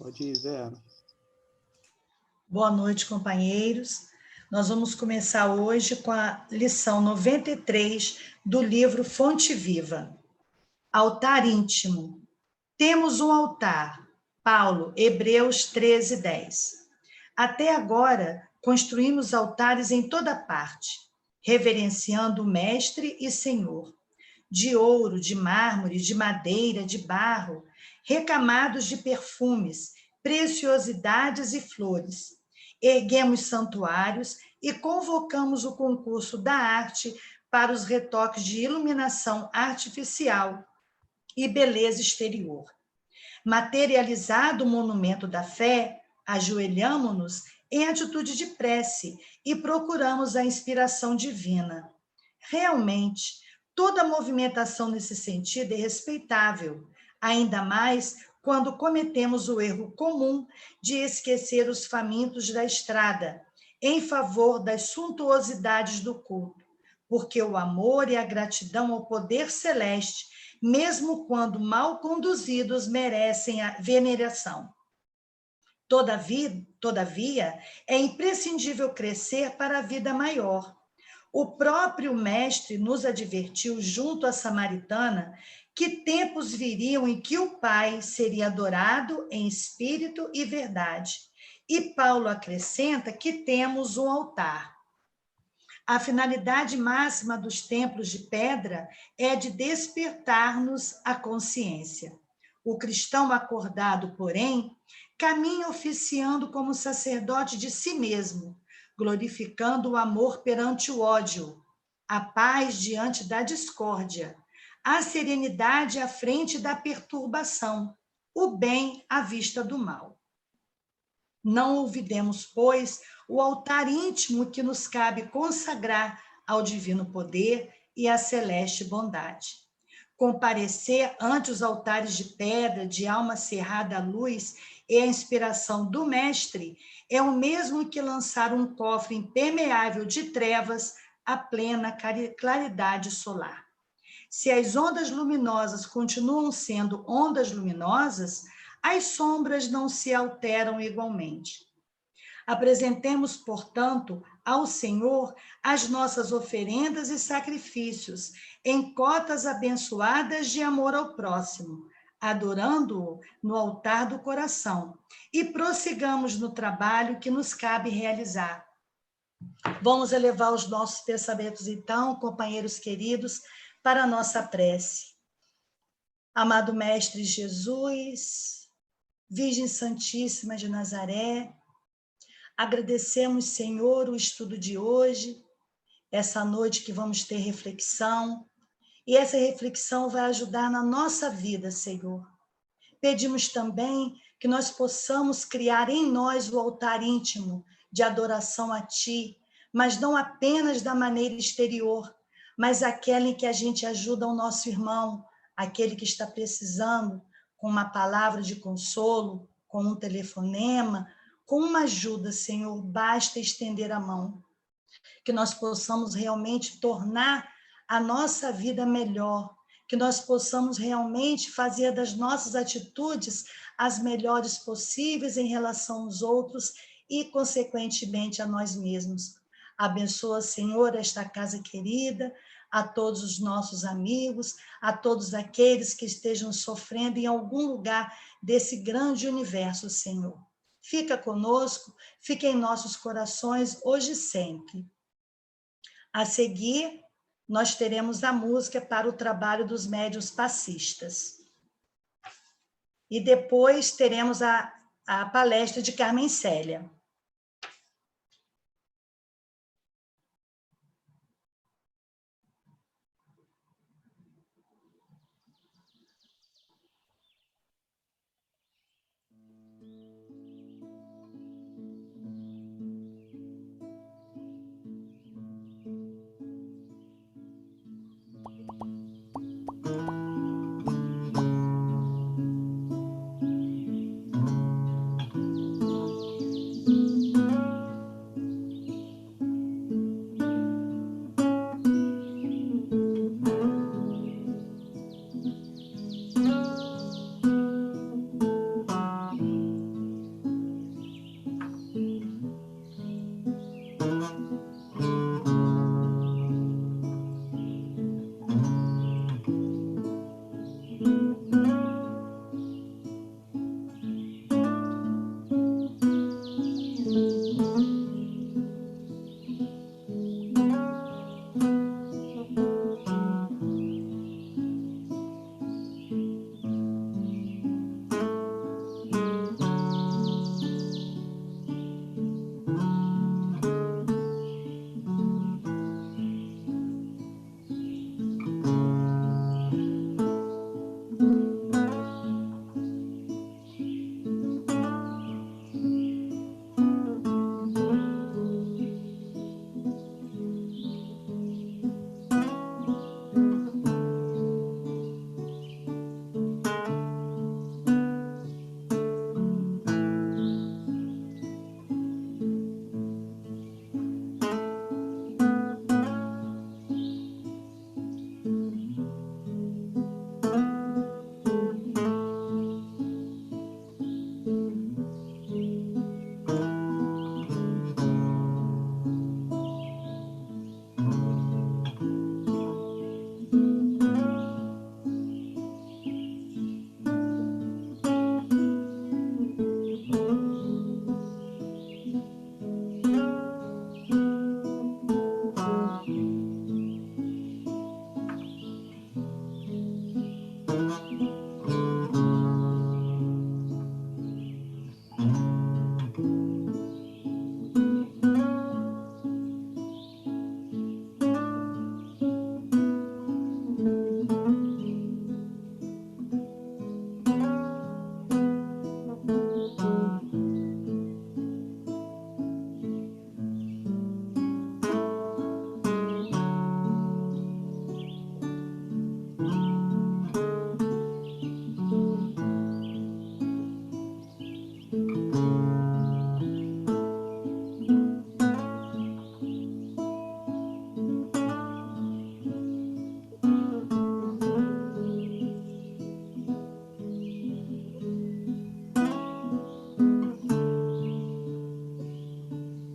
Pode ir, Vera. Boa noite, companheiros. Nós vamos começar hoje com a lição 93 do livro Fonte Viva. Altar íntimo. Temos um altar. Paulo, Hebreus 13, 10. Até agora, construímos altares em toda parte, reverenciando o Mestre e Senhor, de ouro, de mármore, de madeira, de barro, recamados de perfumes, preciosidades e flores. Erguemos santuários e convocamos o concurso da arte para os retoques de iluminação artificial e beleza exterior. Materializado o monumento da fé, ajoelhamo-nos em atitude de prece e procuramos a inspiração divina. Realmente, toda movimentação nesse sentido é respeitável, ainda mais quando cometemos o erro comum de esquecer os famintos da estrada, em favor das suntuosidades do culto, porque o amor e a gratidão ao poder celeste, mesmo quando mal conduzidos, merecem a veneração. Todavia, é imprescindível crescer para a vida maior. O próprio Mestre nos advertiu junto à Samaritana que tempos viriam em que o Pai seria adorado em espírito e verdade. E Paulo acrescenta que temos um altar. A finalidade máxima dos templos de pedra é de despertar-nos a consciência. O cristão acordado, porém, caminha oficiando como sacerdote de si mesmo, glorificando o amor perante o ódio, a paz diante da discórdia, a serenidade à frente da perturbação, o bem à vista do mal. Não olvidemos, pois, o altar íntimo que nos cabe consagrar ao divino poder e à celeste bondade. Comparecer ante os altares de pedra, de alma cerrada à luz e à inspiração do Mestre é o mesmo que lançar um cofre impermeável de trevas à plena claridade solar. Se as ondas luminosas continuam sendo ondas luminosas, as sombras não se alteram igualmente. Apresentemos, portanto, ao Senhor as nossas oferendas e sacrifícios, em cotas abençoadas de amor ao próximo, adorando-o no altar do coração, e prossigamos no trabalho que nos cabe realizar. Vamos elevar os nossos pensamentos, então, companheiros queridos, para a nossa prece. Amado Mestre Jesus, Virgem Santíssima de Nazaré, agradecemos, Senhor, o estudo de hoje, essa noite que vamos ter reflexão, e essa reflexão vai ajudar na nossa vida, Senhor. Pedimos também que nós possamos criar em nós o altar íntimo de adoração a Ti, mas não apenas da maneira exterior, mas aquela em que a gente ajuda o nosso irmão, aquele que está precisando, com uma palavra de consolo, com um telefonema, com uma ajuda, Senhor, basta estender a mão. Que nós possamos realmente tornar a nossa vida melhor, que nós possamos realmente fazer das nossas atitudes as melhores possíveis em relação aos outros e, consequentemente, a nós mesmos. Abençoa, Senhor, esta casa querida, a todos os nossos amigos, a todos aqueles que estejam sofrendo em algum lugar desse grande universo, Senhor. Fica conosco, fica em nossos corações, hoje e sempre. A seguir, nós teremos a música para o trabalho dos médiuns passistas. E depois teremos a palestra de Carmen Célia.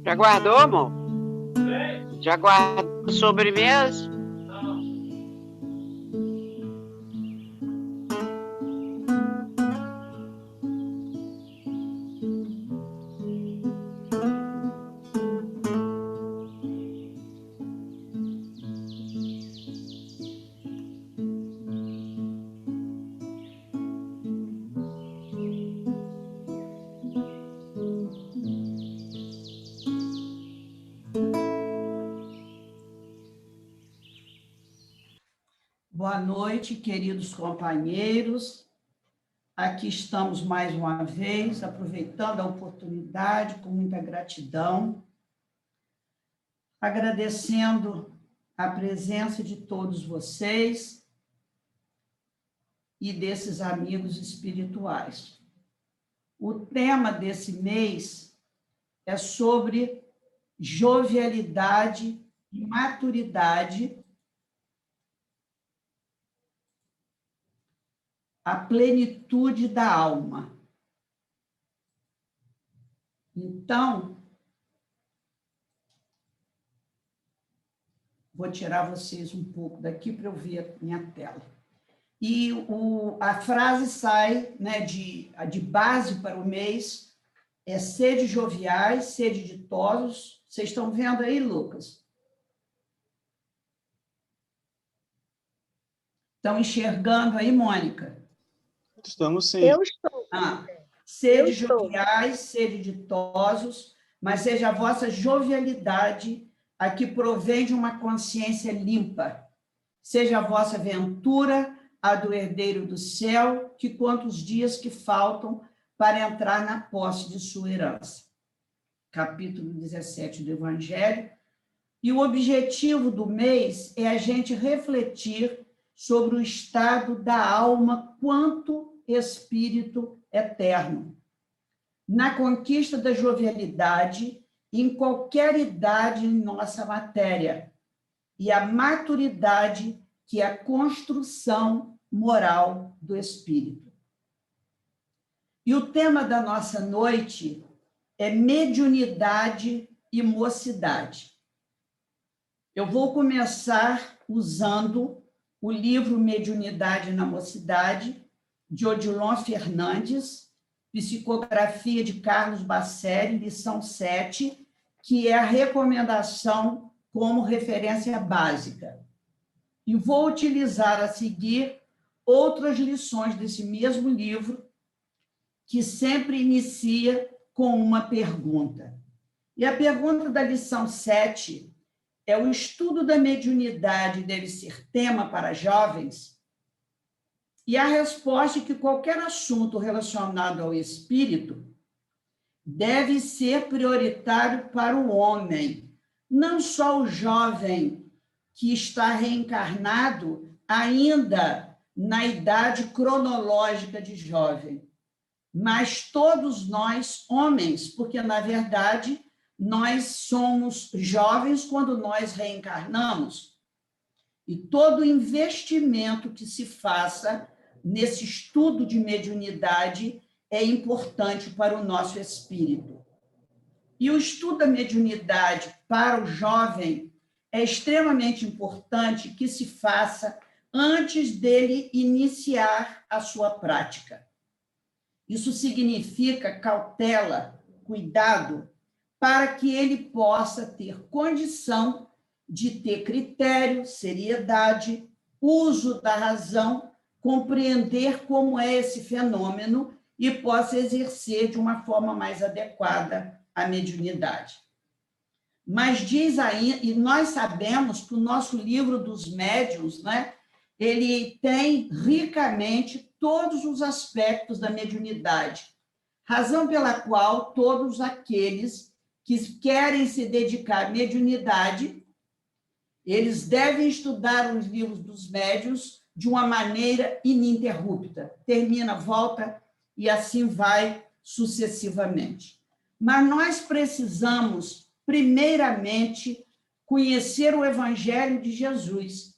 Já guardou, amor? Já guardou sobremesa? Boa noite, queridos companheiros. Aqui estamos mais uma vez, aproveitando a oportunidade com muita gratidão, agradecendo a presença de todos vocês e desses amigos espirituais. O tema desse mês é sobre jovialidade e maturidade, a plenitude da alma. Então, vou tirar vocês um pouco daqui para eu ver a minha tela. E a frase sai, né, de base para o mês, é sede joviais, sede ditosos. Vocês estão vendo aí, Lucas? Estão enxergando aí, Mônica? Estamos sim. Eu estou. Sede joviais, sede ditosos, mas seja a vossa jovialidade a que provém de uma consciência limpa. Seja a vossa ventura a do herdeiro do céu, que conta os dias que faltam para entrar na posse de sua herança. Capítulo 17 do Evangelho. E o objetivo do mês é a gente refletir sobre o estado da alma quanto espírito eterno, na conquista da jovialidade, em qualquer idade em nossa matéria, e a maturidade, que é a construção moral do espírito. E o tema da nossa noite é mediunidade e mocidade. Eu vou começar usando o livro Mediunidade na Mocidade, de Odilon Fernandes, psicografia de Carlos Basseri, lição 7, que é a recomendação como referência básica. E vou utilizar a seguir outras lições desse mesmo livro, que sempre inicia com uma pergunta. E a pergunta da lição 7 é: o estudo da mediunidade deve ser tema para jovens? E a resposta é que qualquer assunto relacionado ao espírito deve ser prioritário para o homem, não só o jovem que está reencarnado ainda na idade cronológica de jovem, mas todos nós, homens, porque, na verdade, nós somos jovens quando nós reencarnamos. E todo investimento que se faça nesse estudo de mediunidade é importante para o nosso espírito. E o estudo da mediunidade para o jovem é extremamente importante que se faça antes dele iniciar a sua prática. Isso significa cautela, cuidado, para que ele possa ter condição de ter critério, seriedade, uso da razão, compreender como é esse fenômeno e possa exercer de uma forma mais adequada a mediunidade. Mas diz aí, e nós sabemos que o nosso livro dos médiuns, né, ele tem ricamente todos os aspectos da mediunidade, razão pela qual todos aqueles que querem se dedicar à mediunidade, eles devem estudar os livros dos médiuns de uma maneira ininterrupta. Termina, volta, e assim vai sucessivamente. Mas nós precisamos, primeiramente, conhecer o Evangelho de Jesus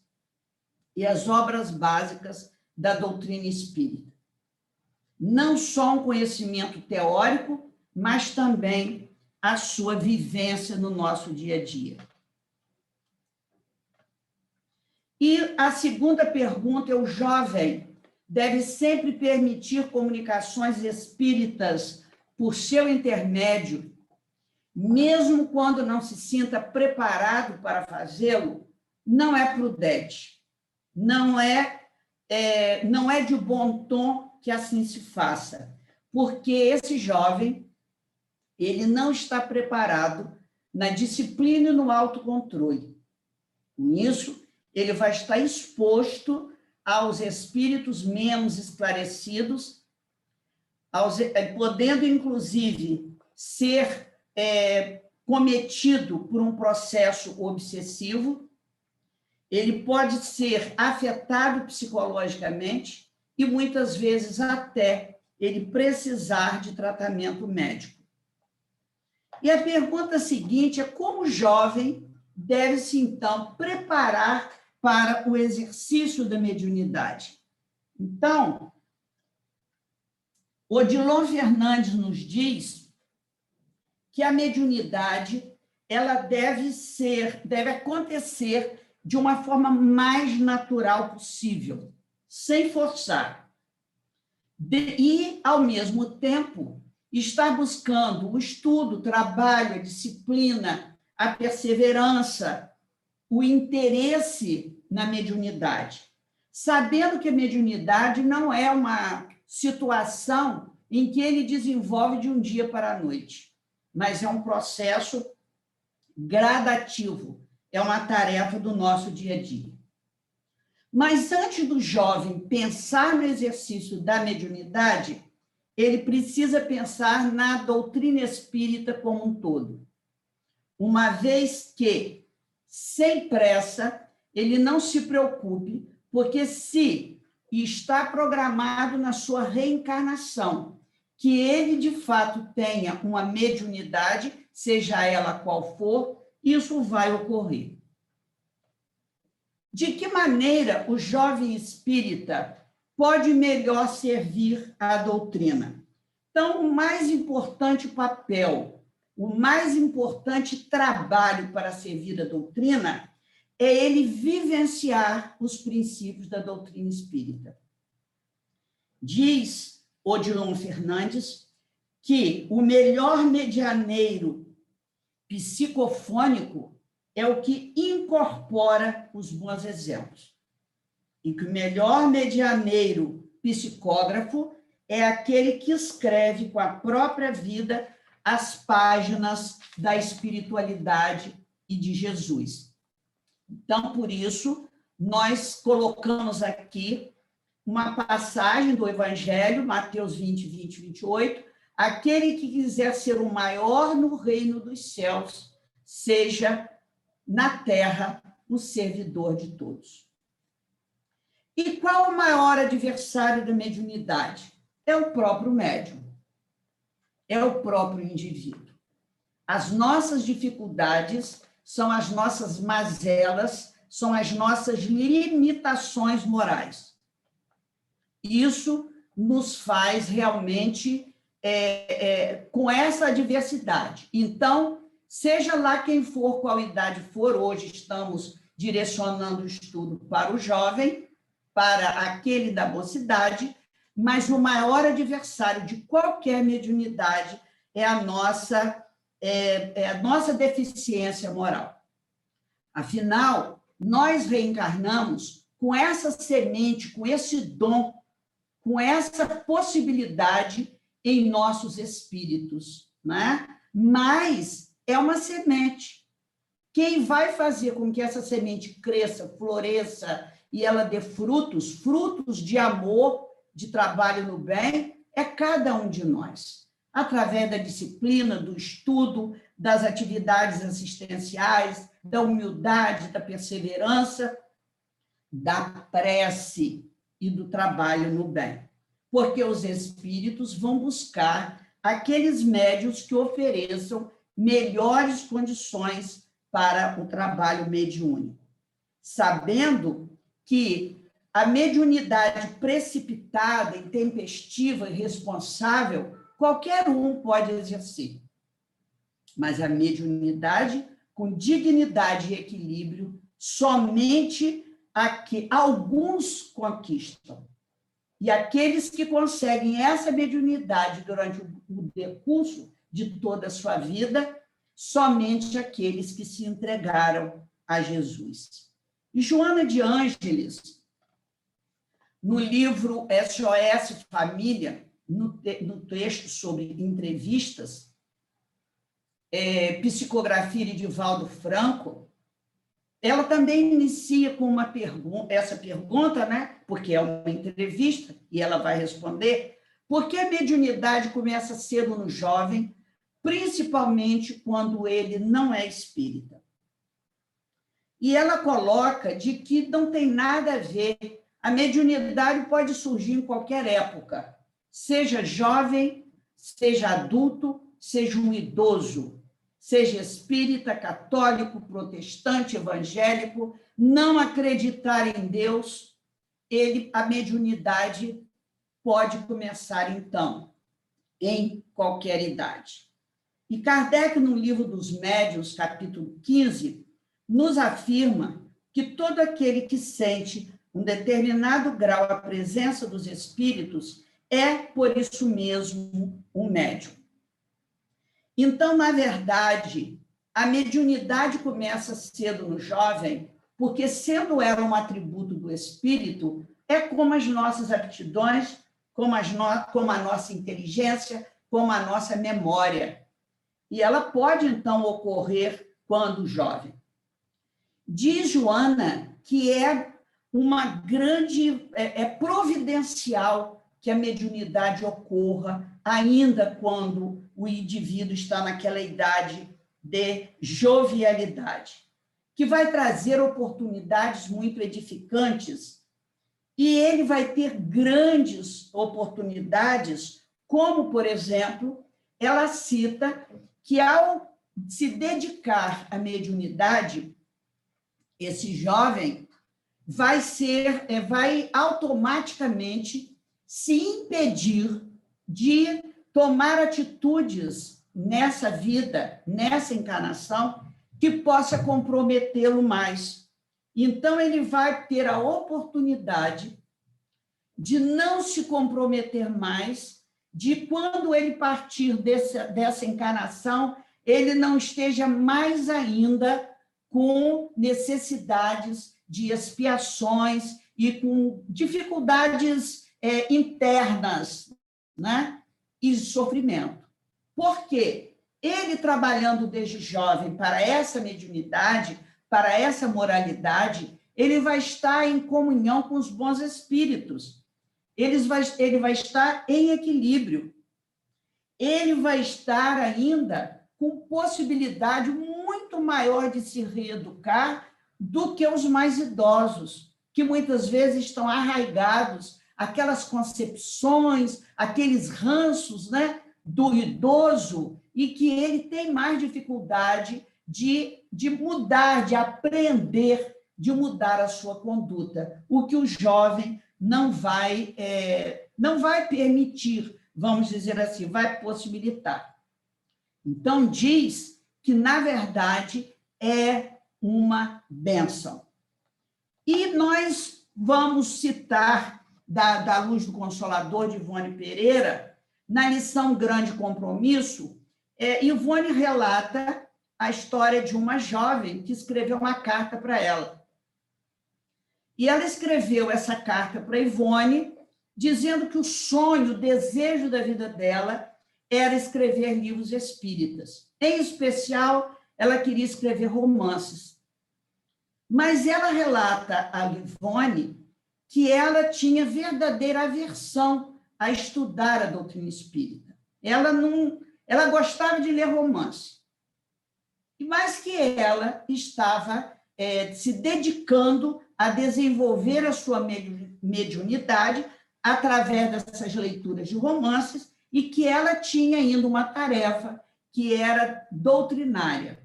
e as obras básicas da doutrina espírita. Não só um conhecimento teórico, mas também a sua vivência no nosso dia a dia. E a segunda pergunta é: o jovem deve sempre permitir comunicações espíritas por seu intermédio, mesmo quando não se sinta preparado para fazê-lo? Não é prudente, não é de bom tom que assim se faça, porque esse jovem, ele não está preparado na disciplina e no autocontrole. Com isso, ele vai estar exposto aos espíritos menos esclarecidos, podendo, inclusive, ser cometido por um processo obsessivo. Ele pode ser afetado psicologicamente e, muitas vezes, até ele precisar de tratamento médico. E a pergunta seguinte é: como o jovem deve se, então, preparar para o exercício da mediunidade? Então, Odilon Fernandes nos diz que a mediunidade ela deve acontecer de uma forma mais natural possível, sem forçar. E, ao mesmo tempo, estar buscando o estudo, o trabalho, a disciplina, a perseverança, o interesse na mediunidade, sabendo que a mediunidade não é uma situação em que ele desenvolve de um dia para a noite, mas é um processo gradativo, é uma tarefa do nosso dia a dia. Mas antes do jovem pensar no exercício da mediunidade, ele precisa pensar na doutrina espírita como um todo, uma vez que, sem pressa, ele não se preocupe, porque se está programado na sua reencarnação que ele, de fato, tenha uma mediunidade, seja ela qual for, isso vai ocorrer. De que maneira o jovem espírita pode melhor servir à doutrina? Então, o mais importante papel, o mais importante trabalho para servir a doutrina é ele vivenciar os princípios da doutrina espírita. Diz Odilon Fernandes que o melhor medianeiro psicofônico é o que incorpora os bons exemplos. E que o melhor medianeiro psicógrafo é aquele que escreve com a própria vida as páginas da espiritualidade e de Jesus. Então, por isso, nós colocamos aqui uma passagem do Evangelho, Mateus 20, 28, aquele que quiser ser o maior no reino dos céus, seja na terra o servidor de todos. E qual o maior adversário da mediunidade? É o próprio médium, é o próprio indivíduo. As nossas dificuldades são as nossas mazelas, são as nossas limitações morais. Isso nos faz realmente com essa adversidade. Então, seja lá quem for, qual idade for, hoje estamos direcionando o estudo para o jovem, para aquele da mocidade, mas o maior adversário de qualquer mediunidade é a nossa deficiência moral. Afinal, nós reencarnamos com essa semente, com esse dom, com essa possibilidade em nossos espíritos, né? Mas é uma semente. Quem vai fazer com que essa semente cresça, floresça e ela dê frutos, frutos de amor, de trabalho no bem, é cada um de nós, através da disciplina, do estudo, das atividades assistenciais, da humildade, da perseverança, da prece e do trabalho no bem. Porque os espíritos vão buscar aqueles médiuns que ofereçam melhores condições para o trabalho mediúnico, sabendo que a mediunidade precipitada, intempestiva e irresponsável, qualquer um pode exercer. mas a mediunidade com dignidade e equilíbrio somente alguns conquistam. E aqueles que conseguem essa mediunidade durante o decurso de toda a sua vida, somente aqueles que se entregaram a Jesus. E Joana de Ângeles, no livro SOS Família, no texto sobre entrevistas, psicografia de Divaldo Franco, ela também inicia com essa pergunta, né? Porque é uma entrevista, e ela vai responder, por que a mediunidade começa cedo no jovem, principalmente quando ele não é espírita? E ela coloca de que não tem nada a ver, a mediunidade pode surgir em qualquer época, seja jovem, seja adulto, seja um idoso, seja espírita, católico, protestante, evangélico, não acreditar em Deus, a mediunidade pode começar, então, em qualquer idade. E Kardec, no livro dos Médiuns, capítulo 15, nos afirma que todo aquele que sente um determinado grau a presença dos espíritos é, por isso mesmo, um médium. Então, na verdade, a mediunidade começa cedo no jovem, porque, sendo ela um atributo do espírito, é como as nossas aptidões, como a nossa inteligência, como a nossa memória. E ela pode, então, ocorrer quando jovem. Diz Joana que é providencial que a mediunidade ocorra ainda quando o indivíduo está naquela idade de jovialidade, que vai trazer oportunidades muito edificantes, e ele vai ter grandes oportunidades, como, por exemplo, ela cita que, ao se dedicar à mediunidade, esse jovem vai automaticamente se impedir de tomar atitudes nessa vida, nessa encarnação, que possa comprometê-lo mais. Então, ele vai ter a oportunidade de não se comprometer mais, de quando ele partir dessa encarnação, ele não esteja mais ainda com necessidades de expiações e com dificuldades internas, né? E sofrimento. Por quê? Ele, trabalhando desde jovem para essa mediunidade, para essa moralidade, ele vai estar em comunhão com os bons espíritos. Ele vai estar em equilíbrio. Ele vai estar ainda com possibilidade muito maior de se reeducar do que os mais idosos, que muitas vezes estão arraigados aquelas concepções, aqueles ranços, né, do idoso, e que ele tem mais dificuldade de mudar, de aprender, de mudar a sua conduta, o que o jovem não vai permitir, vamos dizer assim, vai possibilitar. Então, diz que, na verdade, é uma bênção. E nós vamos citar da Luz do Consolador, de Ivone Pereira, na lição Grande Compromisso, Ivone relata a história de uma jovem que escreveu uma carta para ela. E ela escreveu essa carta para Ivone, dizendo que o sonho, o desejo da vida dela era escrever livros espíritas. Em especial, ela queria escrever romances. Mas ela relata a Ivone que ela tinha verdadeira aversão a estudar a doutrina espírita. Ela gostava de ler romance, mas que ela estava se dedicando a desenvolver a sua mediunidade através dessas leituras de romances, e que ela tinha ainda uma tarefa que era doutrinária.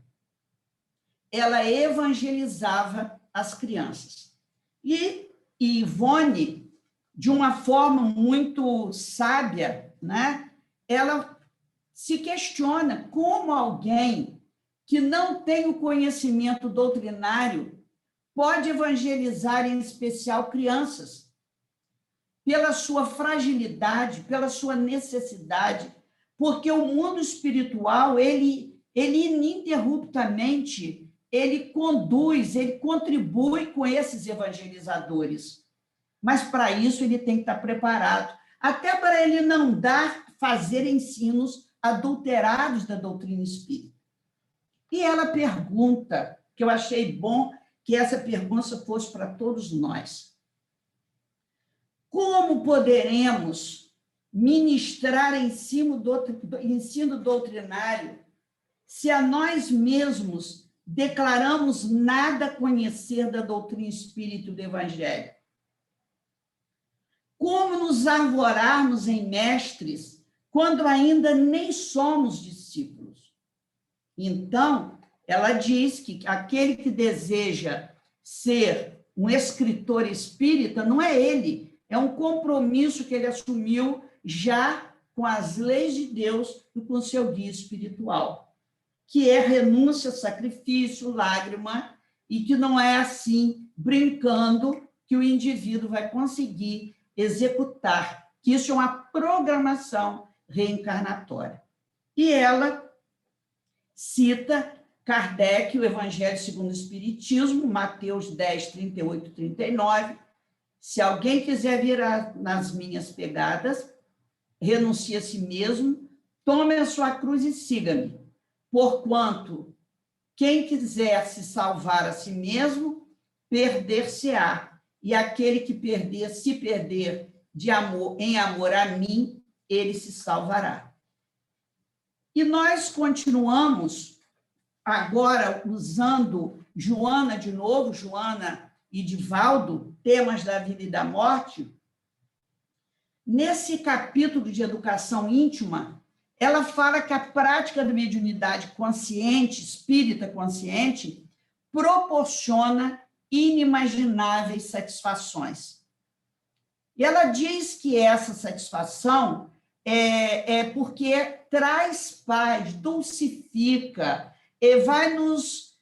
Ela evangelizava as crianças. E Ivone, de uma forma muito sábia, né, ela se questiona como alguém que não tem o conhecimento doutrinário pode evangelizar, em especial crianças, pela sua fragilidade, pela sua necessidade, porque o mundo espiritual, ele ininterruptamente, ele conduz, ele contribui com esses evangelizadores. Mas, para isso, ele tem que estar preparado, até para ele não fazer ensinos adulterados da doutrina espírita. E ela pergunta, que eu achei bom que essa pergunta fosse para todos nós: como poderemos ministrar ensino doutrinário se a nós mesmos declaramos nada conhecer da doutrina espírita do Evangelho? Como nos arvorarmos em mestres quando ainda nem somos discípulos? Então, ela diz que aquele que deseja ser um escritor espírita não é ele, é um compromisso que ele assumiu já com as leis de Deus e com o seu guia espiritual, que é renúncia, sacrifício, lágrima, e que não é assim, brincando, que o indivíduo vai conseguir executar, que isso é uma programação reencarnatória. E ela cita Kardec, o Evangelho segundo o Espiritismo, Mateus 10, 38, 39. Se alguém quiser vir nas minhas pegadas, renuncie a si mesmo, tome a sua cruz e siga-me. Porquanto quem quiser se salvar a si mesmo, perder-se-á. E aquele que se perder em amor a mim, ele se salvará. E nós continuamos agora usando Joana de novo, Joana e Divaldo, temas da vida e da morte. Nesse capítulo de educação íntima, ela fala que a prática da mediunidade consciente, espírita consciente, proporciona inimagináveis satisfações. E ela diz que essa satisfação é porque traz paz, dulcifica, vai nos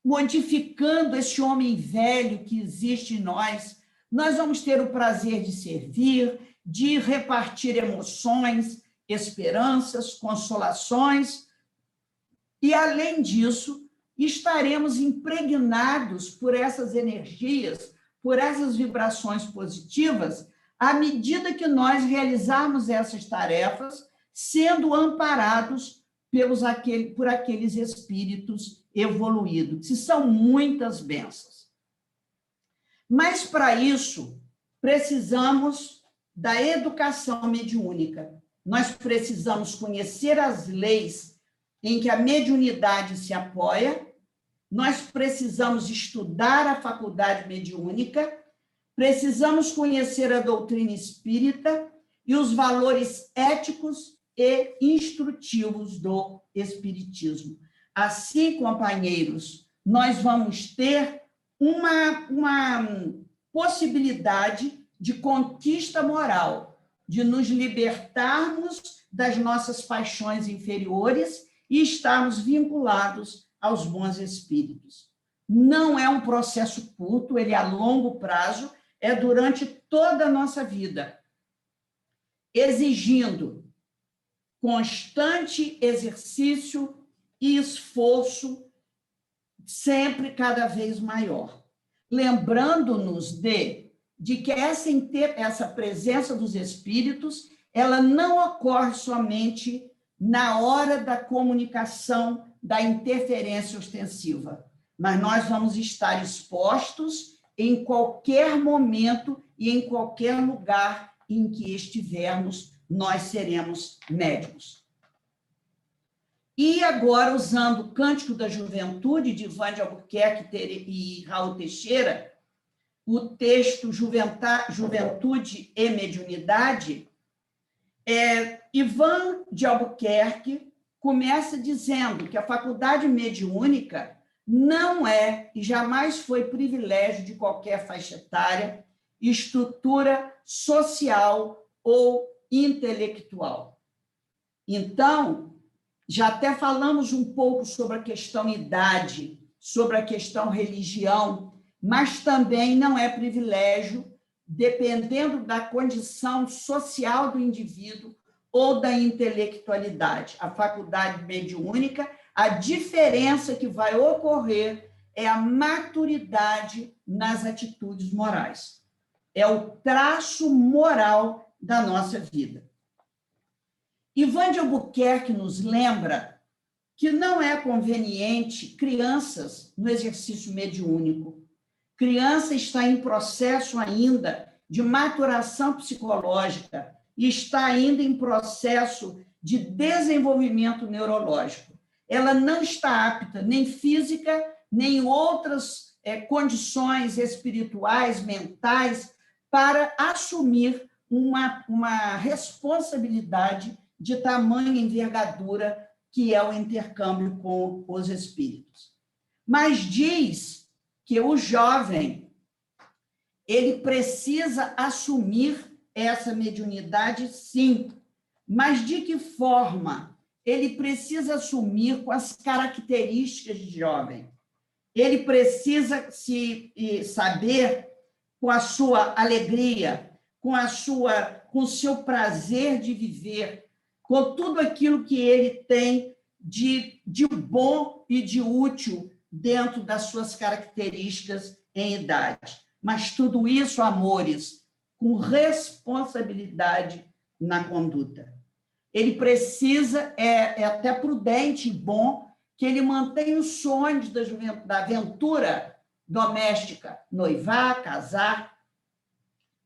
modificando esse homem velho que existe em nós. Nós vamos ter o prazer de servir, de repartir emoções, esperanças, consolações, e, além disso, estaremos impregnados por essas energias, por essas vibrações positivas, à medida que nós realizarmos essas tarefas, sendo amparados por aqueles espíritos evoluídos, que são muitas bênçãos. Mas, para isso, precisamos da educação mediúnica. Nós precisamos conhecer as leis em que a mediunidade se apoia, nós precisamos estudar a faculdade mediúnica, precisamos conhecer a doutrina espírita e os valores éticos e instrutivos do espiritismo. Assim, companheiros, nós vamos ter uma possibilidade de conquista moral, de nos libertarmos das nossas paixões inferiores e estarmos vinculados aos bons espíritos. Não é um processo curto, ele é a longo prazo, é durante toda a nossa vida, exigindo constante exercício e esforço, sempre cada vez maior. Lembrando-nos de que essa presença dos espíritos, ela não ocorre somente na hora da comunicação, da interferência ostensiva, mas nós vamos estar expostos em qualquer momento e em qualquer lugar em que estivermos, nós seremos médiuns. E agora, usando o Cântico da Juventude, de Ivan de Albuquerque e Raul Teixeira, o texto Juventude e Mediunidade, Ivan de Albuquerque começa dizendo que a faculdade mediúnica não é e jamais foi privilégio de qualquer faixa etária, estrutura social ou intelectual. Então, Já até falamos um pouco sobre a questão idade, sobre a questão religião, mas também não é privilégio, dependendo da condição social do indivíduo ou da intelectualidade. A faculdade mediúnica, a diferença que vai ocorrer é a maturidade nas atitudes morais. É o traço moral da nossa vida. Ivan de Albuquerque nos lembra que não é conveniente crianças no exercício mediúnico. Criança está em processo ainda de maturação psicológica e está ainda em processo de desenvolvimento neurológico. Ela não está apta, nem física, nem em outras condições espirituais, mentais, para assumir uma responsabilidade de tamanha envergadura que é o intercâmbio com os espíritos. Mas diz que o jovem, ele precisa assumir essa mediunidade, sim, mas de que forma? Ele precisa assumir com as características de jovem. Ele precisa saber com a sua alegria, com o seu prazer de viver, com tudo aquilo que ele tem de bom e de útil dentro das suas características em idade. Mas tudo isso, amores, com responsabilidade na conduta. Ele precisa, é até prudente e bom, que ele mantenha os sonhos da aventura doméstica, noivar, casar,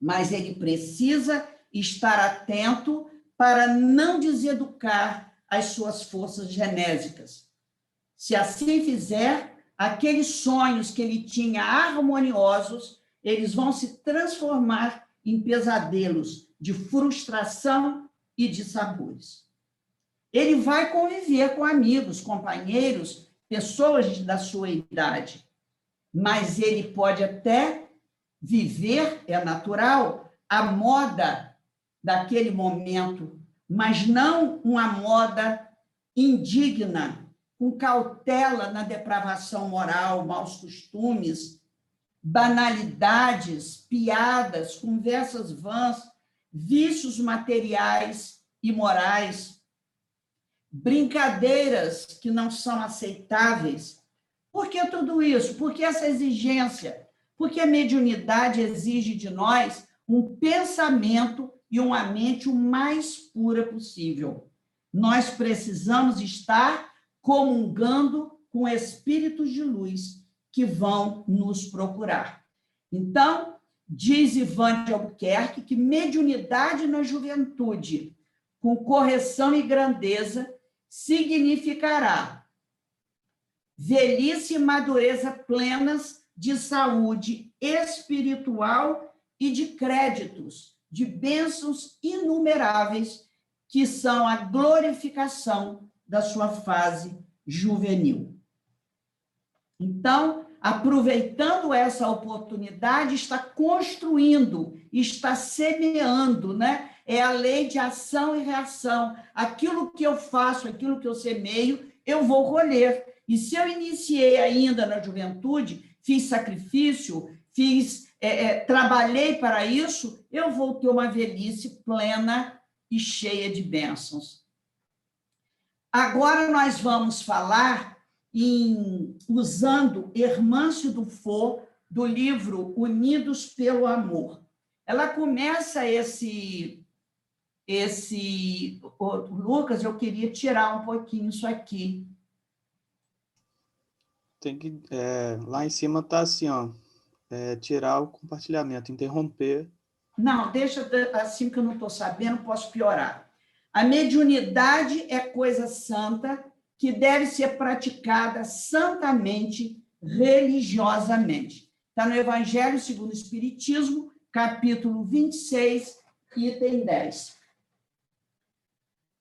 mas ele precisa estar atento para não deseducar as suas forças genésicas. Se assim fizer, aqueles sonhos que ele tinha harmoniosos, eles vão se transformar em pesadelos de frustração e de sabores. Ele vai conviver com amigos, companheiros, pessoas da sua idade, mas ele pode até viver, é natural, a moda daquele momento, mas não uma moda indigna, com cautela na depravação moral, maus costumes, banalidades, piadas, conversas vãs, vícios materiais e morais, brincadeiras que não são aceitáveis. Por que tudo isso? Por que essa exigência? Porque a mediunidade exige de nós um pensamento e uma mente o mais pura possível. Nós precisamos estar comungando com espíritos de luz que vão nos procurar. Então, diz Ivan de Albuquerque que mediunidade na juventude, com correção e grandeza, significará velhice e madureza plenas de saúde espiritual e de créditos, de bênçãos inumeráveis, que são a glorificação da sua fase juvenil. Então, aproveitando essa oportunidade, está construindo, está semeando, né? É a lei de ação e reação. Aquilo que eu faço, aquilo que eu semeio, eu vou colher. E se eu iniciei ainda na juventude, fiz sacrifício, trabalhei para isso, eu vou ter uma velhice plena e cheia de bênçãos. Agora nós vamos falar usando Hermâncio Dufour, do livro Unidos pelo Amor. Ela começa Lucas, eu queria tirar um pouquinho isso aqui. Tem que, lá em cima está assim, ó, tirar o compartilhamento, interromper. Não, deixa assim que eu não estou sabendo, posso piorar. A mediunidade é coisa santa que deve ser praticada santamente, religiosamente. Está no Evangelho segundo o Espiritismo, capítulo 26, item 10.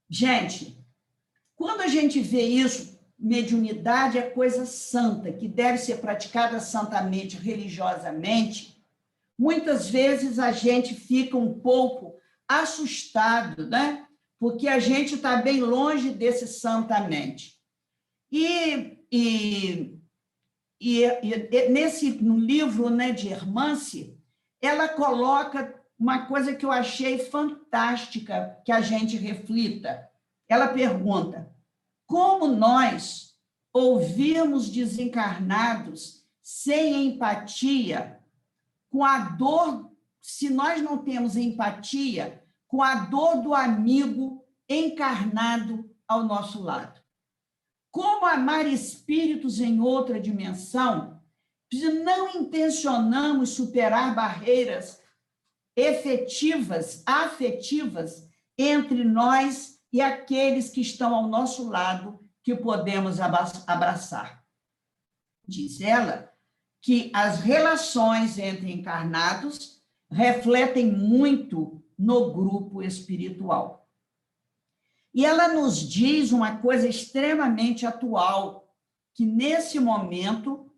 Gente, quando a gente vê isso, mediunidade é coisa santa, que deve ser praticada santamente, religiosamente, muitas vezes a gente fica um pouco assustado, né? porque a gente está bem longe desse santamente. No livro, né, de Hermance, ela coloca uma coisa que eu achei fantástica que a gente reflita. Ela pergunta: como nós ouvimos desencarnados sem empatia, com a dor, se nós não temos empatia com a dor do amigo encarnado ao nosso lado? Como amar espíritos em outra dimensão se não intencionamos superar barreiras afetivas entre nós e aqueles que estão ao nosso lado, que podemos abraçar? Diz ela que as relações entre encarnados refletem muito no grupo espiritual. E ela nos diz uma coisa extremamente atual, que nesse momento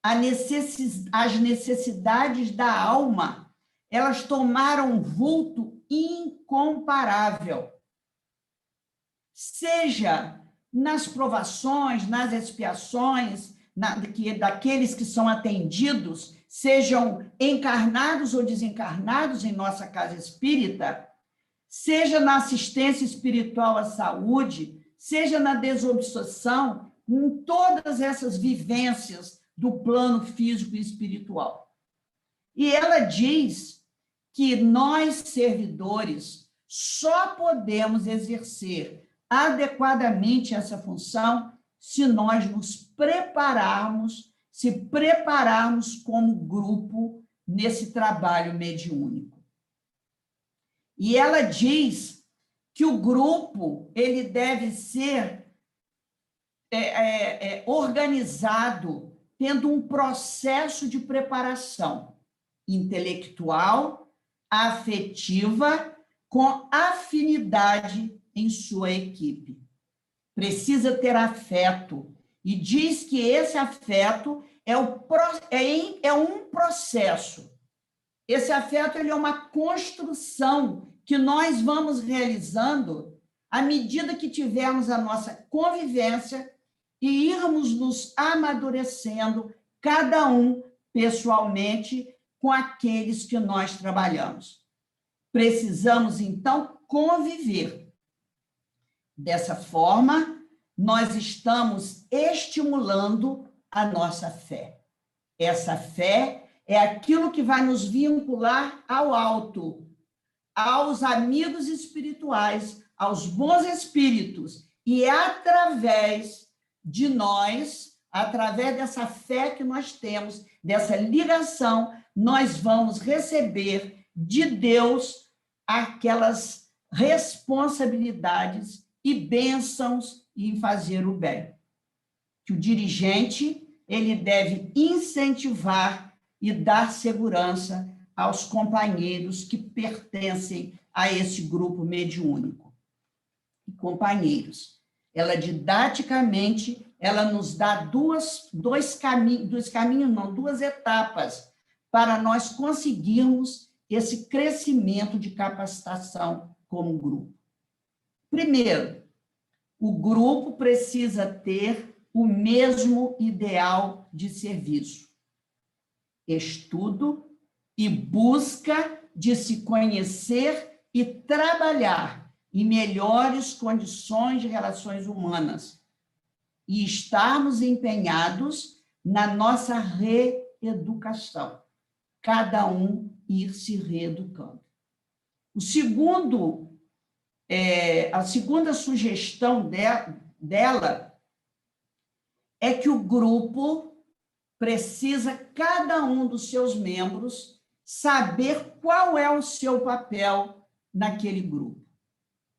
as necessidades da alma, elas tomaram um vulto incomparável. Seja nas provações, nas expiações, daqueles que são atendidos, sejam encarnados ou desencarnados em nossa casa espírita, seja na assistência espiritual à saúde, seja na desobsessão, em todas essas vivências do plano físico e espiritual. E ela diz que nós, servidores, só podemos exercer adequadamente essa função se nós nos prepararmos, como grupo nesse trabalho mediúnico. E ela diz que o grupo ele deve ser organizado tendo um processo de preparação intelectual, afetiva, com afinidade em sua equipe. Precisa ter afeto, e diz que esse afeto é um processo. Esse afeto ele é uma construção que nós vamos realizando à medida que tivermos a nossa convivência e irmos nos amadurecendo, cada um pessoalmente, com aqueles que nós trabalhamos. Precisamos, então, conviver. Dessa forma, nós estamos estimulando a nossa fé. Essa fé é aquilo que vai nos vincular ao alto, aos amigos espirituais, aos bons espíritos, e através de nós, através dessa fé que nós temos, dessa ligação, nós vamos receber de Deus aquelas responsabilidades e bênçãos em fazer o bem. Que o dirigente, ele deve incentivar e dar segurança aos companheiros que pertencem a esse grupo mediúnico. E companheiros, ela didaticamente, ela nos dá duas etapas para nós conseguirmos esse crescimento de capacitação como grupo. Primeiro, o grupo precisa ter o mesmo ideal de serviço, estudo e busca de se conhecer e trabalhar em melhores condições de relações humanas e estarmos empenhados na nossa reeducação, cada um ir se reeducando. A segunda sugestão dela é que o grupo precisa, cada um dos seus membros, saber qual é o seu papel naquele grupo,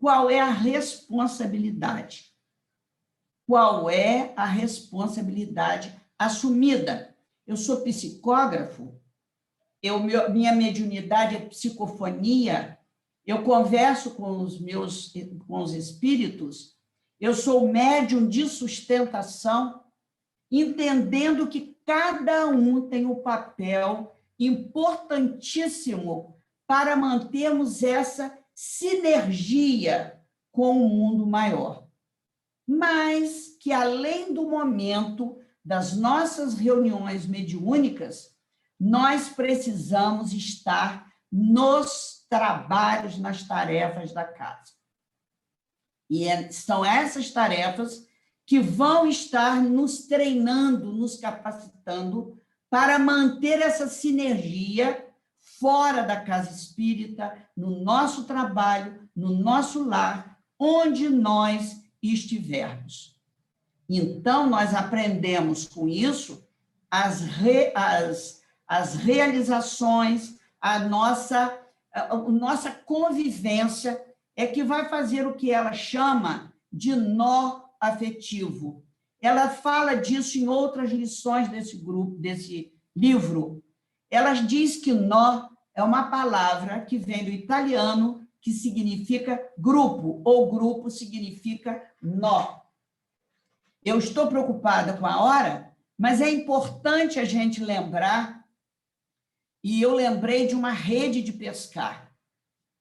qual é a responsabilidade. Qual é a responsabilidade assumida? Eu sou psicógrafo, minha mediunidade é psicofonia, eu converso com os espíritos, eu sou médium de sustentação, entendendo que cada um tem um papel importantíssimo para mantermos essa sinergia com o mundo maior. Mas que, além do momento das nossas reuniões mediúnicas, nós precisamos estar nos trabalhos, nas tarefas da casa. E são essas tarefas que vão estar nos treinando, nos capacitando para manter essa sinergia fora da casa espírita, no nosso trabalho, no nosso lar, onde nós estivermos. Então, nós aprendemos com isso as realizações, a nossa convivência é que vai fazer o que ela chama de nó afetivo. Ela fala disso em outras lições desse livro. Ela diz que nó é uma palavra que vem do italiano, que significa grupo, ou grupo significa nó. Eu estou preocupada com a hora, mas é importante a gente lembrar, e eu lembrei de uma rede de pescar.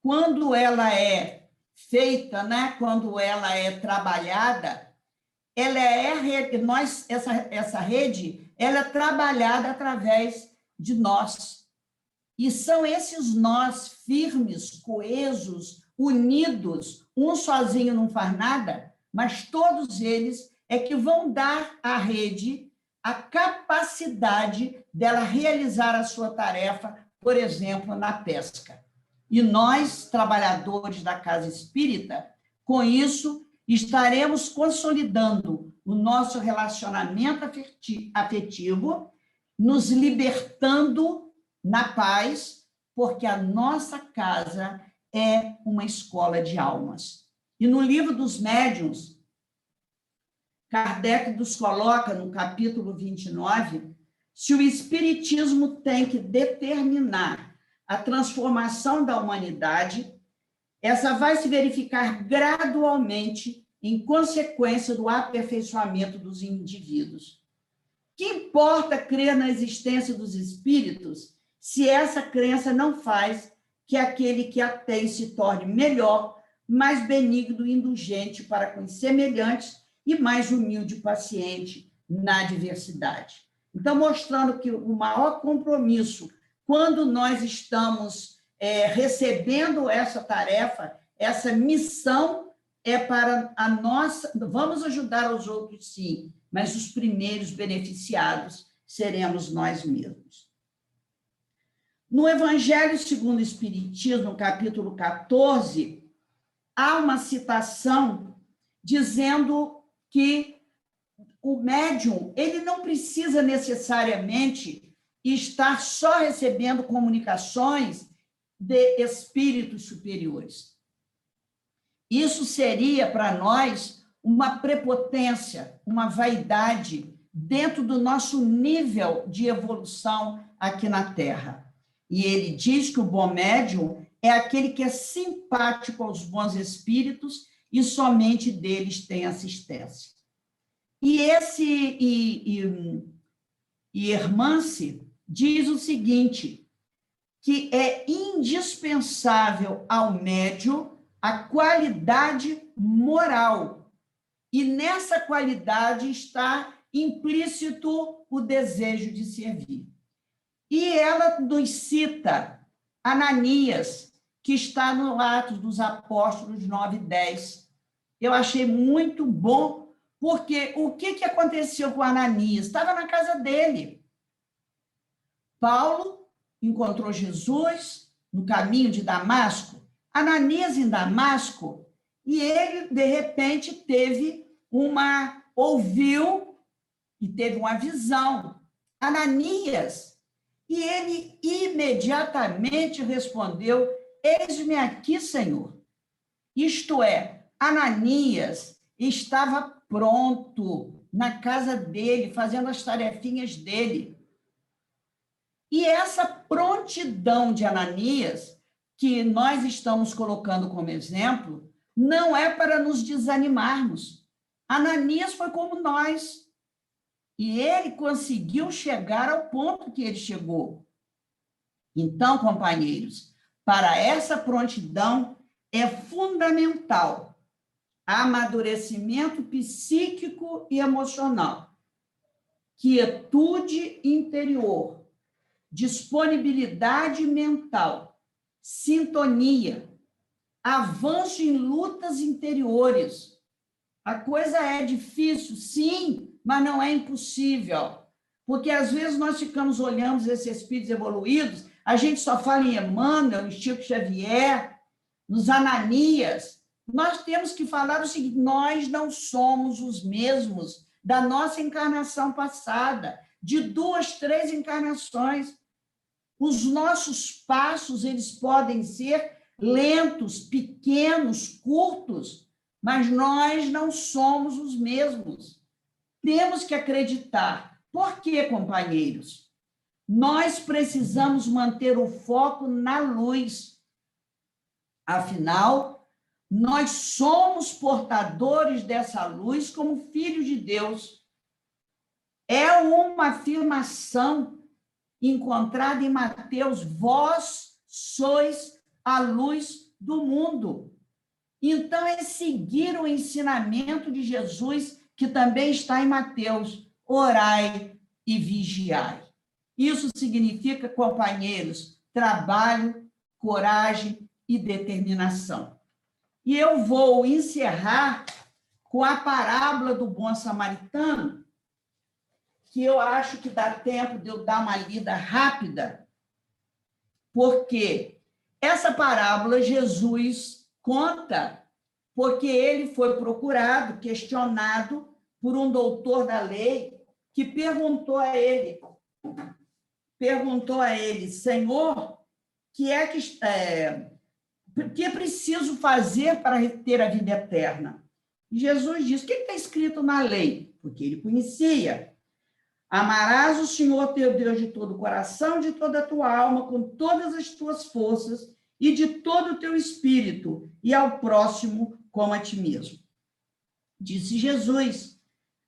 Quando ela é feita, né? Quando ela é trabalhada, essa rede ela é trabalhada através de nós. E são esses nós firmes, coesos, unidos, um sozinho não faz nada, mas todos eles é que vão dar à rede a capacidade dela realizar a sua tarefa, por exemplo, na pesca. E nós, trabalhadores da Casa Espírita, com isso, estaremos consolidando o nosso relacionamento afetivo, nos libertando na paz, porque a nossa casa é uma escola de almas. E no livro dos médiuns, Kardec nos coloca, no capítulo 29, se o Espiritismo tem que determinar a transformação da humanidade, essa vai se verificar gradualmente em consequência do aperfeiçoamento dos indivíduos. Que importa crer na existência dos espíritos se essa crença não faz que aquele que a tem se torne melhor, mais benigno e indulgente para com os semelhantes e mais humilde e paciente na diversidade. Então, mostrando que o maior compromisso, quando nós estamos recebendo essa tarefa, essa missão, é para a nossa... Vamos ajudar os outros, sim, mas os primeiros beneficiados seremos nós mesmos. No Evangelho segundo o Espiritismo, no capítulo 14, há uma citação dizendo que o médium ele não precisa necessariamente estar só recebendo comunicações de espíritos superiores. Isso seria, para nós, uma prepotência, uma vaidade dentro do nosso nível de evolução aqui na Terra. E ele diz que o bom médium é aquele que é simpático aos bons espíritos e somente deles tem assistência. E Hermance diz o seguinte, que é indispensável ao médium a qualidade moral. E nessa qualidade está implícito o desejo de servir. E ela nos cita Ananias, que está no Atos dos Apóstolos 9:10. Eu achei muito bom, porque o que aconteceu com Ananias? Estava na casa dele. Paulo encontrou Jesus no caminho de Damasco. Ananias em Damasco, e ele, de repente, ouviu e teve uma visão. Ananias, e ele imediatamente respondeu, eis-me aqui, Senhor. Isto é, Ananias estava pronto na casa dele, fazendo as tarefinhas dele. E essa prontidão de Ananias, que nós estamos colocando como exemplo, não é para nos desanimarmos. Ananias foi como nós. E ele conseguiu chegar ao ponto que ele chegou. Então, companheiros, para essa prontidão é fundamental amadurecimento psíquico e emocional, quietude interior, disponibilidade mental, sintonia, avanço em lutas interiores. A coisa é difícil, sim, mas não é impossível. Porque, às vezes, nós ficamos olhando esses espíritos evoluídos, a gente só fala em Emmanuel, em Chico Xavier, nos Ananias. Nós temos que falar o seguinte: nós não somos os mesmos da nossa encarnação passada, de 2, 3 encarnações. Os nossos passos, eles podem ser lentos, pequenos, curtos, mas nós não somos os mesmos. Temos que acreditar. Por quê, companheiros? Nós precisamos manter o foco na luz. Afinal, nós somos portadores dessa luz como filhos de Deus. É uma afirmação encontrada em Mateus: vós sois a luz do mundo. Então, é seguir o ensinamento de Jesus, que também está em Mateus: orai e vigiai. Isso significa, companheiros, trabalho, coragem e determinação. E eu vou encerrar com a parábola do bom samaritano, que eu acho que dá tempo de eu dar uma lida rápida, porque essa parábola Jesus conta porque ele foi procurado, questionado por um doutor da lei, que perguntou a ele, Senhor, que preciso fazer para ter a vida eterna? E Jesus disse: o que está escrito na lei? Porque ele conhecia. Amarás o Senhor teu Deus de todo o coração, de toda a tua alma, com todas as tuas forças e de todo o teu espírito, e ao próximo como a ti mesmo. Disse Jesus: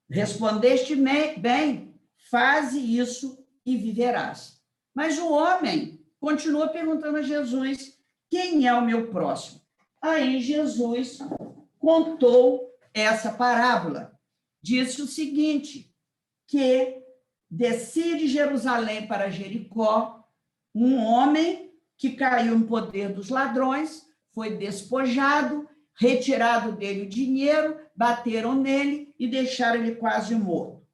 respondeste bem, faze isso e viverás. Mas o homem continuou perguntando a Jesus: quem é o meu próximo? Aí Jesus contou essa parábola. Disse o seguinte, que descia de Jerusalém para Jericó um homem que caiu no poder dos ladrões, foi despojado, retirado dele o dinheiro, bateram nele e deixaram ele quase morto.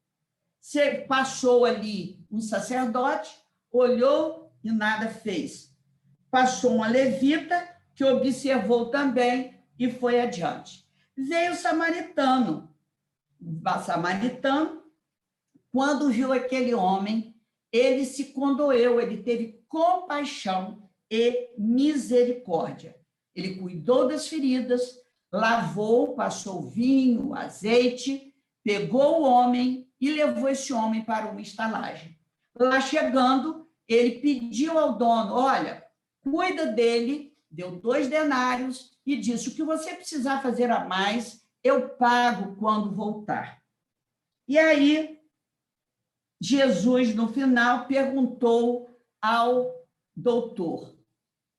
Passou ali um sacerdote, olhou e nada fez. Passou uma levita, que observou também e foi adiante. Veio o samaritano. O samaritano, quando viu aquele homem, ele se condoeu, ele teve compaixão e misericórdia. Ele cuidou das feridas, lavou, passou vinho, azeite, pegou o homem e levou esse homem para uma estalagem. Lá chegando, ele pediu ao dono: olha, cuida dele, deu 2 denários e disse: o que você precisar fazer a mais, eu pago quando voltar. E aí, Jesus, no final, perguntou ao doutor: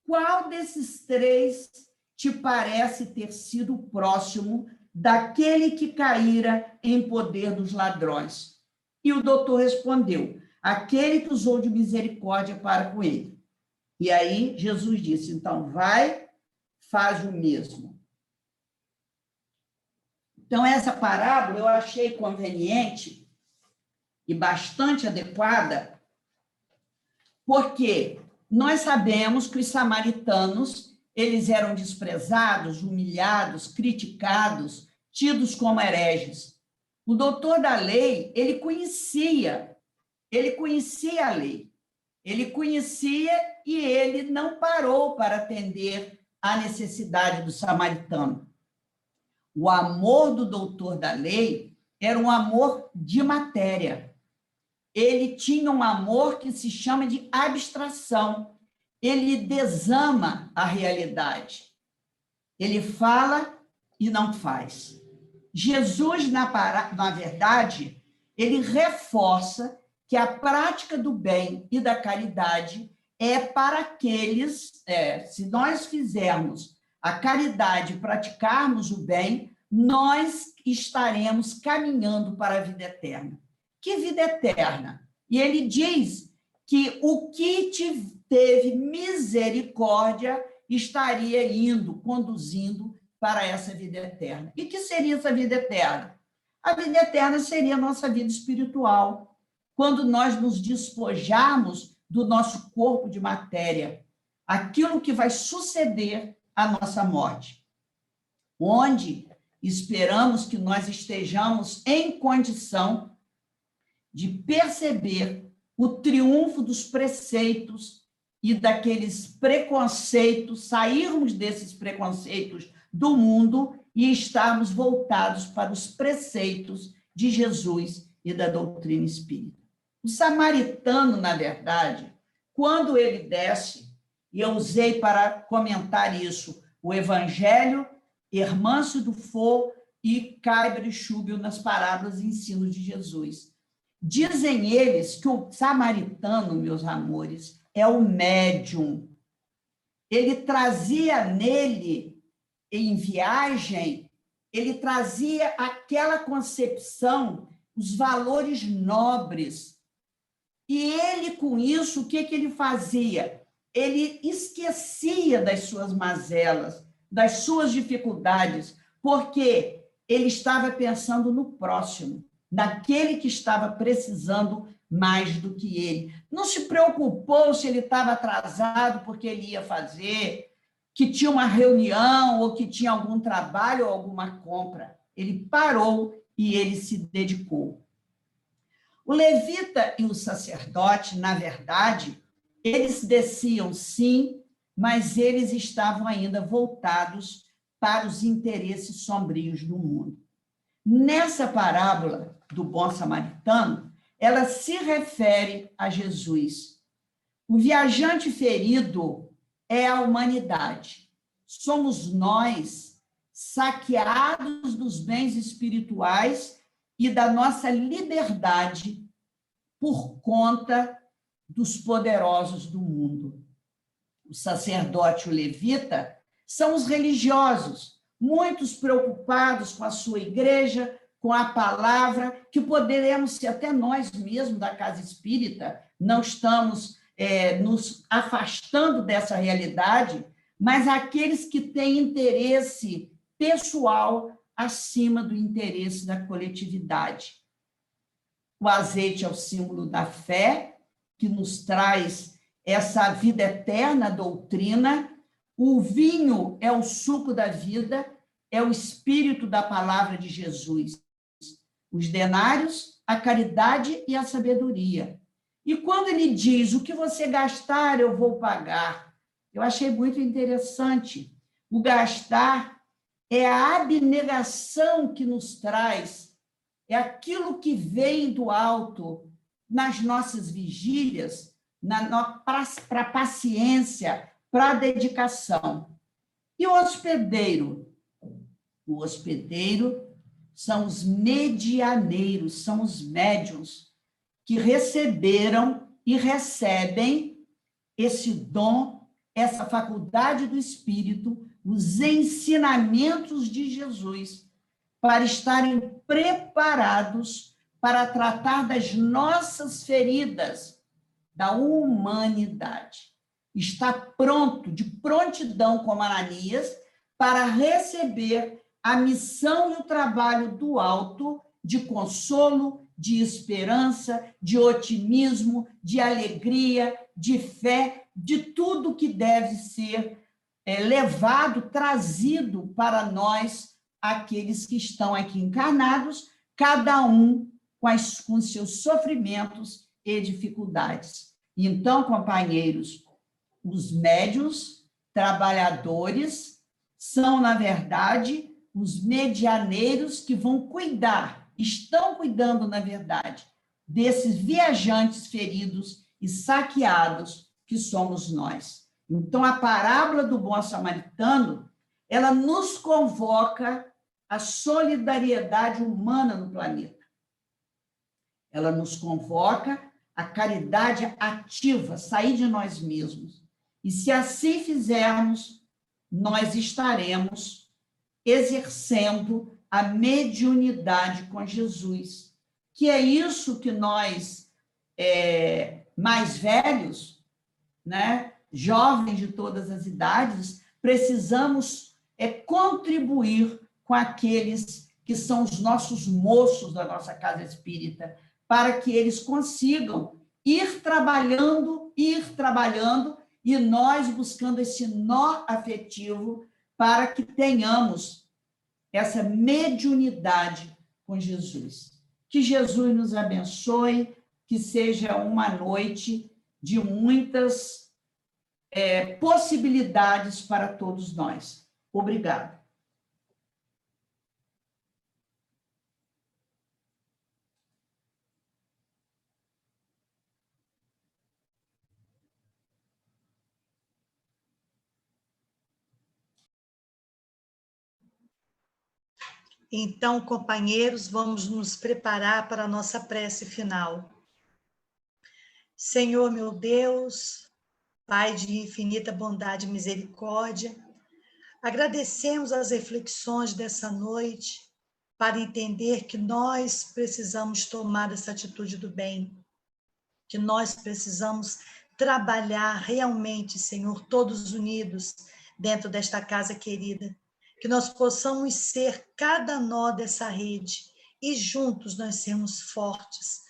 qual desses 3 te parece ter sido o próximo daquele que caíra em poder dos ladrões? E o doutor respondeu: aquele que usou de misericórdia para com ele. E aí Jesus disse: então vai, faz o mesmo. Então, essa parábola eu achei conveniente e bastante adequada, porque nós sabemos que os samaritanos, eles eram desprezados, humilhados, criticados, tidos como hereges. O doutor da lei, ele conhecia a lei, ele conhecia e ele não parou para atender à necessidade do samaritano. O amor do doutor da lei era um amor de matéria. Ele tinha um amor que se chama de abstração. Ele desama a realidade. Ele fala e não faz. Jesus, na verdade, ele reforça que a prática do bem e da caridade é para aqueles, se nós fizermos a caridade, praticarmos o bem, nós estaremos caminhando para a vida eterna. Que vida eterna? E ele diz que o que teve misericórdia estaria indo, conduzindo para essa vida eterna. E que seria essa vida eterna? A vida eterna seria a nossa vida espiritual, quando nós nos despojarmos do nosso corpo de matéria, aquilo que vai suceder à nossa morte, onde esperamos que nós estejamos em condição de perceber o triunfo dos preceitos e daqueles preconceitos, sairmos desses preconceitos do mundo e estarmos voltados para os preceitos de Jesus e da doutrina espírita. O samaritano, na verdade, quando ele desce, e eu usei para comentar isso, o Evangelho, Hermâncio do Faux e Caibra e Schubel nas parábolas e ensinos de Jesus. Dizem eles que o samaritano, meus amores, é o médium. Ele trazia nele, em viagem, ele trazia aquela concepção, os valores nobres. E ele, com isso, o que ele fazia? Ele esquecia das suas mazelas, das suas dificuldades, porque ele estava pensando no próximo, naquele que estava precisando mais do que ele. Não se preocupou se ele estava atrasado porque ele ia fazer, que tinha uma reunião ou que tinha algum trabalho ou alguma compra. Ele parou e ele se dedicou. O levita e o sacerdote, na verdade, eles desciam sim, mas eles estavam ainda voltados para os interesses sombrios do mundo. Nessa parábola do bom samaritano, ela se refere a Jesus. O viajante ferido é a humanidade. Somos nós, saqueados dos bens espirituais e da nossa liberdade por conta dos poderosos do mundo. O sacerdote e o levita são os religiosos, muitos preocupados com a sua igreja, com a palavra, que poderemos ser até nós mesmos da casa espírita, não estamos nos afastando dessa realidade, mas aqueles que têm interesse pessoal acima do interesse da coletividade. O azeite é o símbolo da fé, que nos traz essa vida eterna, doutrina. O vinho é o suco da vida, é o espírito da palavra de Jesus. Os denários, a caridade e a sabedoria. E quando ele diz, o que você gastar, eu vou pagar, eu achei muito interessante. O gastar é a abnegação que nos traz, é aquilo que vem do alto nas nossas vigílias, para a paciência, para a dedicação. E o hospedeiro? O hospedeiro são os medianeiros, são os médiuns que receberam e recebem esse dom, essa faculdade do Espírito, os ensinamentos de Jesus, para estarem preparados para tratar das nossas feridas, da humanidade. Está pronto, de prontidão como Ananias, para receber a missão e o trabalho do alto de consolo, de esperança, de otimismo, de alegria, de fé, de tudo que deve ser levado, trazido para nós, aqueles que estão aqui encarnados, cada um com seus sofrimentos e dificuldades. Então, companheiros, os médiuns, trabalhadores, são, na verdade, os medianeiros que vão cuidar, estão cuidando, na verdade, desses viajantes feridos e saqueados que somos nós. Então, a parábola do bom samaritano, ela nos convoca à solidariedade humana no planeta. Ela nos convoca à caridade ativa, sair de nós mesmos. E se assim fizermos, nós estaremos exercendo a mediunidade com Jesus, que é isso que nós, mais velhos, né, jovens de todas as idades, precisamos contribuir com aqueles que são os nossos moços da nossa casa espírita, para que eles consigam ir trabalhando, e nós buscando esse nó afetivo para que tenhamos essa mediunidade com Jesus. Que Jesus nos abençoe, que seja uma noite de muitas possibilidades para todos nós. Obrigada. Então, companheiros, vamos nos preparar para a nossa prece final. Senhor, meu Deus, Pai de infinita bondade e misericórdia, agradecemos as reflexões dessa noite para entender que nós precisamos tomar essa atitude do bem, que nós precisamos trabalhar realmente, Senhor, todos unidos dentro desta casa querida, que nós possamos ser cada nó dessa rede e juntos nós sermos fortes.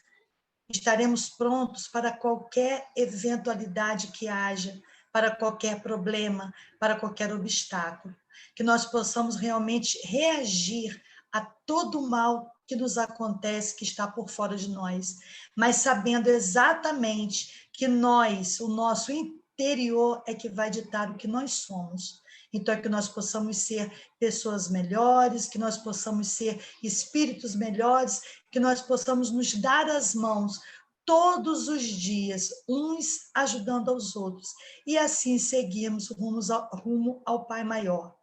Estaremos prontos para qualquer eventualidade que haja, para qualquer problema, para qualquer obstáculo. Que nós possamos realmente reagir a todo o mal que nos acontece, que está por fora de nós, mas sabendo exatamente que nós, o nosso interior, é que vai ditar o que nós somos. Então, é que nós possamos ser pessoas melhores, que nós possamos ser espíritos melhores, que nós possamos nos dar as mãos todos os dias, uns ajudando aos outros, e assim seguirmos rumo ao Pai Maior.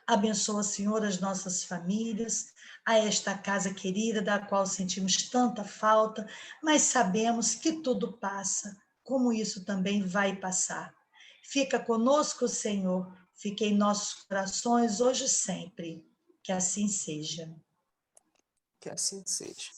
Abençoa, Senhor, as nossas famílias, a esta casa querida, da qual sentimos tanta falta, mas sabemos que tudo passa, como isso também vai passar. Fica conosco, Senhor, fique em nossos corações hoje e sempre. Que assim seja. Que assim seja.